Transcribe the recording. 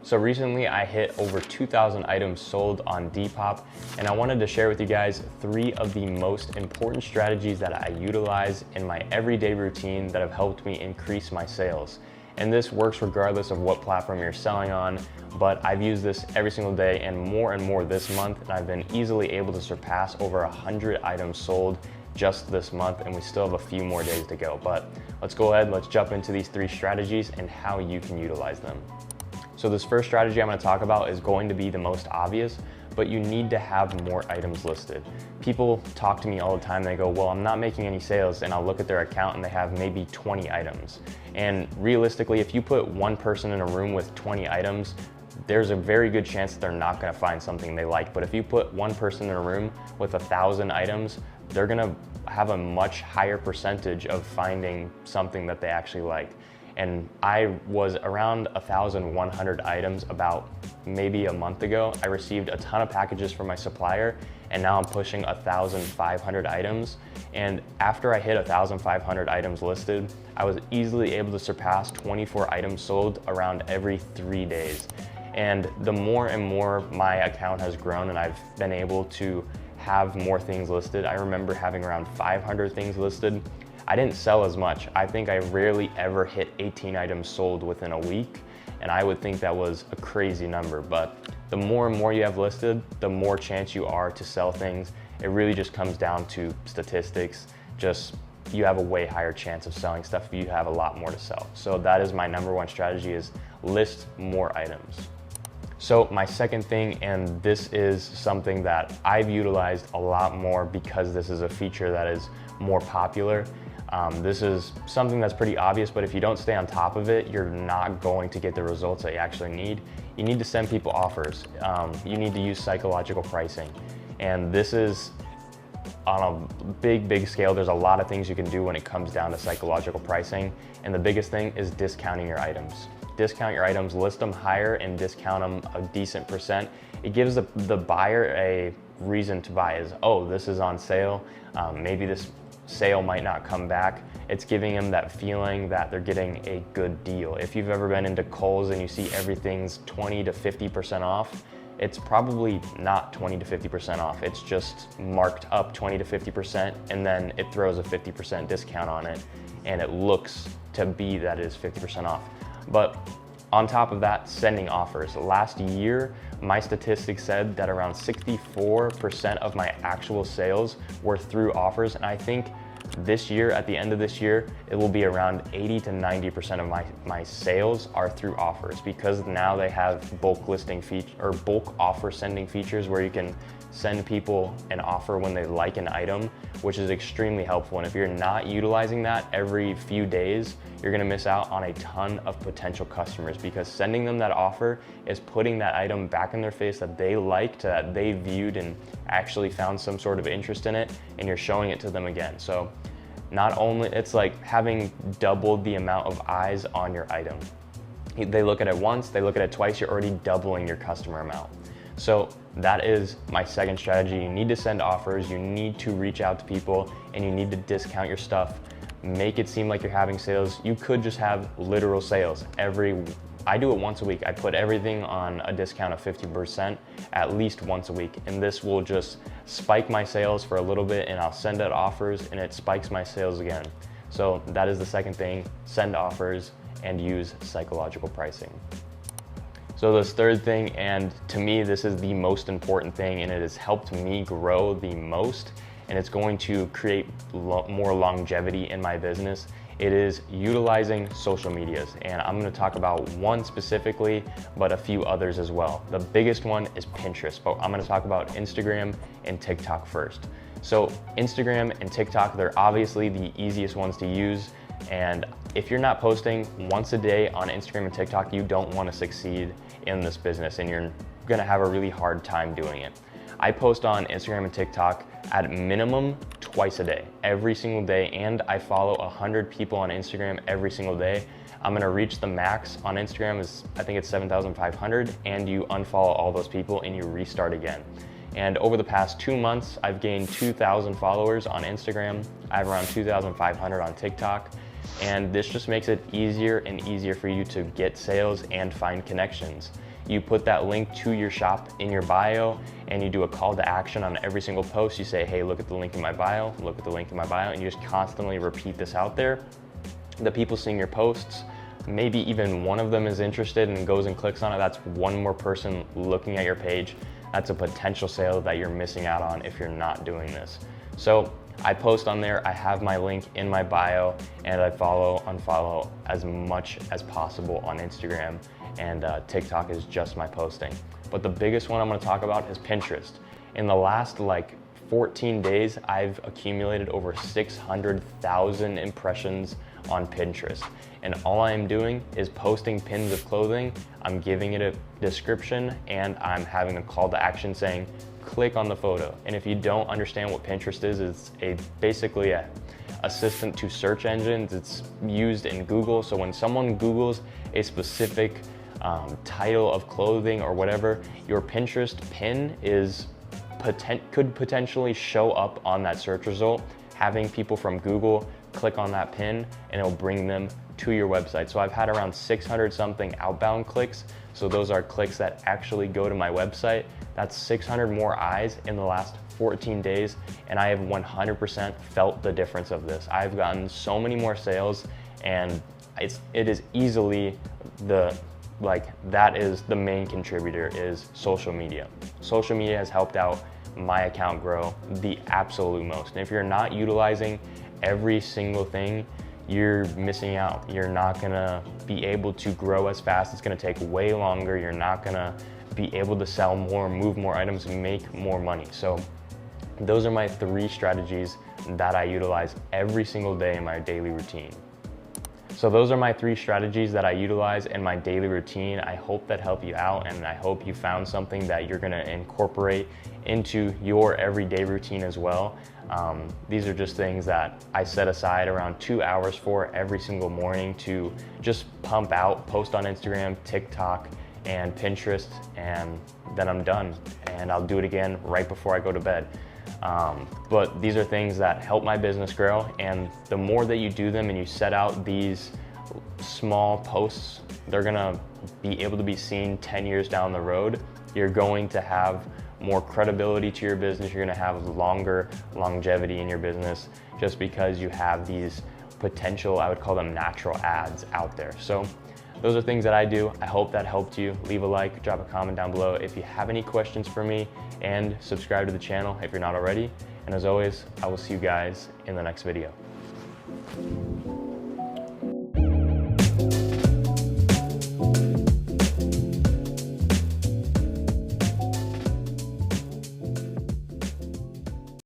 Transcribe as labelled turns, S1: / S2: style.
S1: So recently I hit over 2,000 items sold on Depop, and I wanted to share with you guys 3 of the most important strategies that I utilize in my everyday routine that have helped me increase my sales. And this works regardless of what platform you're selling on, but I've used this every single day and more this month, and I've been easily able to surpass over 100 items sold just this month, and we still have a few more days to go. But let's go ahead, let's jump into these 3 strategies and how you can utilize them. So this first strategy I'm going to talk about is going to be the most obvious, but you need to have more items listed. People talk to me all the time, they go, well, I'm not making any sales, and I'll look at their account and they have maybe 20 items. And realistically, if you put one person in a room with 20 items, there's a very good chance that they're not going to find something they like. But if you put one person in a room with 1,000 items, they're going to have a much higher percentage of finding something that they actually like. And I was around 1,100 items about maybe a month ago. I received a ton of packages from my supplier, and now I'm pushing 1,500 items. And after I hit 1,500 items listed, I was easily able to surpass 24 items sold around every 3 days. And the more and more my account has grown and I've been able to have more things listed, I remember having around 500 things listed. I didn't sell as much. I think I rarely ever hit 18 items sold within a week, and I would think that was a crazy number. But the more and more you have listed, the more chance you are to sell things. It really just comes down to statistics. Just you have a way higher chance of selling stuff if you have a lot more to sell. So that is my number 1 strategy, is list more items. So my second thing, and this is something that I've utilized a lot more because this is a feature that is more popular. This is something that's pretty obvious, but if you don't stay on top of it, you're not going to get the results that you actually need. You need to send people offers. You need to use psychological pricing. And this is on a big scale. There's a lot of things you can do when it comes down to psychological pricing. And the biggest thing is discounting your items. Discount your items, list them higher and discount them a decent percent. It gives the buyer a reason to buy. Is, oh, this is on sale. Maybe this sale might not come back. It's giving them that feeling that they're getting a good deal. If you've ever been into Kohl's and you see everything's 20 to 50% off, it's probably not 20 to 50% off. It's just marked up 20 to 50%, and then it throws a 50% discount on it, and it looks to be that it is 50% off. But on top of that, sending offers. Last year, my statistics said that around 64% of my actual sales were through offers, and I think this year, at the end of this year, it will be around 80 to 90% of my sales are through offers, because now they have bulk listing feature or bulk offer sending features where you can send people an offer when they like an item, which is extremely helpful. And if you're not utilizing that every few days, you're gonna miss out on a ton of potential customers, because sending them that offer is putting that item back in their face that they liked, that they viewed and actually found some sort of interest in it, and you're showing it to them again. So not only, it's like having doubled the amount of eyes on your item. They look at it once, they look at it twice, you're already doubling your customer amount. So that is my second strategy. You need to send offers, you need to reach out to people, and you need to discount your stuff. Make it seem like you're having sales. You could just have literal sales. I do it once a week. I put everything on a discount of 50% at least once a week. And this will just spike my sales for a little bit, and I'll send out offers and it spikes my sales again. So that is the second thing, send offers and use psychological pricing. So this third thing, and to me, this is the most important thing, and it has helped me grow the most, and it's going to create more longevity in my business. It is utilizing social medias, and I'm going to talk about one specifically, but a few others as well. The biggest one is Pinterest, but I'm going to talk about Instagram and TikTok first. So Instagram and TikTok, they're obviously the easiest ones to use, and if you're not posting once a day on Instagram and TikTok, you don't want to succeed in this business, and you're going to have a really hard time doing it. I post on Instagram and TikTok at minimum twice a day, every single day, and I follow 100 people on Instagram every single day. I'm gonna reach the max on Instagram, is I think it's 7,500, and you unfollow all those people and you restart again. And over the past 2 months, I've gained 2,000 followers on Instagram. I have around 2,500 on TikTok. And this just makes it easier and easier for you to get sales and find connections. you put that link to your shop in your bio, and you do a call to action on every single post. You say, hey, look at the link in my bio, look at the link in my bio, and you just constantly repeat this out there. The people seeing your posts, maybe even one of them is interested and goes and clicks on it. That's one more person looking at your page. That's a potential sale that you're missing out on if you're not doing this. So I post on there, I have my link in my bio, and I unfollow as much as possible on Instagram, and TikTok is just my posting. But the biggest one I'm gonna talk about is Pinterest. In the last 14 days, I've accumulated over 600,000 impressions on Pinterest. And all I'm doing is posting pins of clothing, I'm giving it a description, and I'm having a call to action saying, click on the photo. And if you don't understand what Pinterest is, it's basically a assistant to search engines. It's used in Google. So when someone Googles a specific title of clothing or whatever, your Pinterest pin could potentially show up on that search result, having people from Google click on that pin, and it'll bring them to your website. So I've had around 600 something outbound clicks. So those are clicks that actually go to my website. That's 600 more eyes in the last 14 days. And I have 100% felt the difference of this. I've gotten so many more sales, and it is easily that is the main contributor, is social media. Social media has helped out my account grow the absolute most. And if you're not utilizing every single thing, you're missing out. You're not gonna be able to grow as fast. It's gonna take way longer. You're not gonna be able to sell more, move more items, and make more money. So those are my 3 strategies that I utilize every single day in my daily routine. So those are my 3 strategies that I utilize in my daily routine. I hope that helped you out, and I hope you found something that you're gonna incorporate into your everyday routine as well. These are just things that I set aside around 2 hours for every single morning to just pump out, post on Instagram, TikTok, and Pinterest, and then I'm done. And I'll do it again right before I go to bed. But these are things that help my business grow, and the more that you do them and you set out these small posts, they're gonna be able to be seen 10 years down the road. You're going to have more credibility to your business. You're gonna have longer longevity in your business just because you have these potential, I would call them natural ads out there. So those are things that I do. I hope that helped you. Leave a like, drop a comment down below if you have any questions for me, and subscribe to the channel if you're not already. And as always, I will see you guys in the next video.